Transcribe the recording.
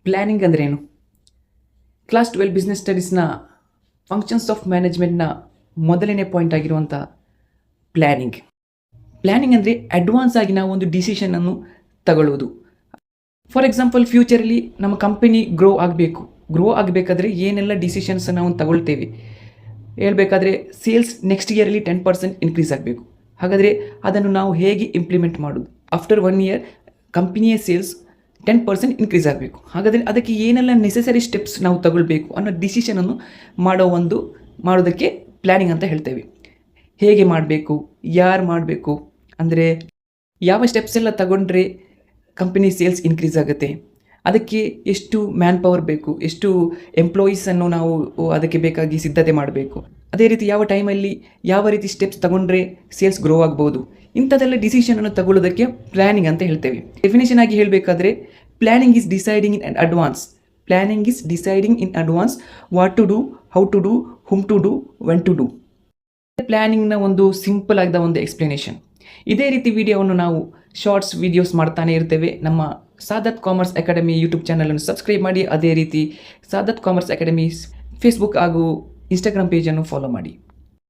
Planning ಅಂದ್ರೇನು? Class 12 business ಸ್ಟಡೀಸ್ನ functions of ಮ್ಯಾನೇಜ್ಮೆಂಟ್ನ ಮೊದಲನೇ point ಆಗಿರುವಂಥ ಪ್ಲ್ಯಾನಿಂಗ್. ಪ್ಲ್ಯಾನಿಂಗ್ ಅಂದರೆ ಅಡ್ವಾನ್ಸ್ ಆಗಿ ನಾವು ಒಂದು ಡಿಸಿಷನನ್ನು ತಗೊಳ್ಳೋದು. ಫಾರ್ ಎಕ್ಸಾಂಪಲ್, ಫ್ಯೂಚರಲ್ಲಿ ನಮ್ಮ ಕಂಪನಿ ಗ್ರೋ ಆಗಬೇಕಾದ್ರೆ ಏನೆಲ್ಲ ಡಿಸಿಷನ್ಸನ್ನು ನಾವು ತಗೊಳ್ತೇವೆ ಹೇಳ್ಬೇಕಾದ್ರೆ, ಸೇಲ್ಸ್ ನೆಕ್ಸ್ಟ್ ಇಯರಲ್ಲಿ 10% ಇನ್ಕ್ರೀಸ್ ಆಗಬೇಕು. ಹಾಗಾದರೆ ಅದನ್ನು ನಾವು ಹೇಗೆ ಇಂಪ್ಲಿಮೆಂಟ್ ಮಾಡೋದು? ಆಫ್ಟರ್ 1 ಇಯರ್ ಕಂಪನಿಯ ಸೇಲ್ಸ್ 10% ಇನ್ಕ್ರೀಸ್ ಆಗಬೇಕು. ಹಾಗಾದರೆ ಅದಕ್ಕೆ ಏನೆಲ್ಲ ನೆಸೆಸರಿ ಸ್ಟೆಪ್ಸ್ ನಾವು ತಗೊಳ್ಬೇಕು ಅನ್ನೋ ಡಿಸಿಷನನ್ನು ಮಾಡೋದಕ್ಕೆ ಪ್ಲ್ಯಾನಿಂಗ್ ಅಂತ ಹೇಳ್ತೇವೆ. ಹೇಗೆ ಮಾಡಬೇಕು, ಯಾರು ಮಾಡಬೇಕು, ಅಂದರೆ ಯಾವ ಸ್ಟೆಪ್ಸ್ ಎಲ್ಲ ತಗೊಂಡ್ರೆ ಕಂಪನಿ ಸೇಲ್ಸ್ ಇನ್ಕ್ರೀಸ್ ಆಗುತ್ತೆ, ಅದಕ್ಕೆ ಎಷ್ಟು ಮ್ಯಾನ್ ಪವರ್ ಬೇಕು, ಎಷ್ಟು ಎಂಪ್ಲಾಯೀಸನ್ನು ನಾವು ಅದಕ್ಕೆ ಬೇಕಾಗಿ ಸಿದ್ಧತೆ ಮಾಡಬೇಕು, ಅದೇ ರೀತಿ ಯಾವ ಟೈಮಲ್ಲಿ ಯಾವ ರೀತಿ ಸ್ಟೆಪ್ಸ್ ತಗೊಂಡ್ರೆ ಸೇಲ್ಸ್ ಗ್ರೋ ಆಗ್ಬೋದು, ಇಂಥದ್ದೆಲ್ಲ ಡಿಸಿಷನನ್ನು ತಗೊಳ್ಳೋದಕ್ಕೆ ಪ್ಲ್ಯಾನಿಂಗ್ ಅಂತ ಹೇಳ್ತೇವೆ. ಡೆಫಿನೇಷನ್ ಆಗಿ ಹೇಳಬೇಕಾದ್ರೆ, planning is deciding in advance. Planning is deciding in advance what to do, how to do, whom to do, when to do. ಪ್ಲ್ಯಾನಿಂಗ್ನ ಒಂದು ಸಿಂಪಲ್ ಆಗಿದ ಒಂದು ಎಕ್ಸ್ಪ್ಲನೇಷನ್. ಇದೇ ರೀತಿ ವಿಡಿಯೋವನ್ನು ನಾವು ಶಾರ್ಟ್ಸ್ ವಿಡಿಯೋಸ್ ಮಾಡ್ತಾನೆ ಇರ್ತೇವೆ. ನಮ್ಮ ಸಾದತ್ ಕಾಮರ್ಸ್ ಅಕಾಡೆಮಿ ಯೂಟ್ಯೂಬ್ ಚಾನಲನ್ನು ಸಬ್ಸ್ಕ್ರೈಬ್ ಮಾಡಿ. ಅದೇ ರೀತಿ ಸಾದತ್ ಕಾಮರ್ಸ್ ಅಕಾಡೆಮಿ ಫೇಸ್ಬುಕ್ ಹಾಗೂ ಇನ್ಸ್ಟಾಗ್ರಾಮ್ ಪೇಜನ್ನು ಫಾಲೋ ಮಾಡಿ.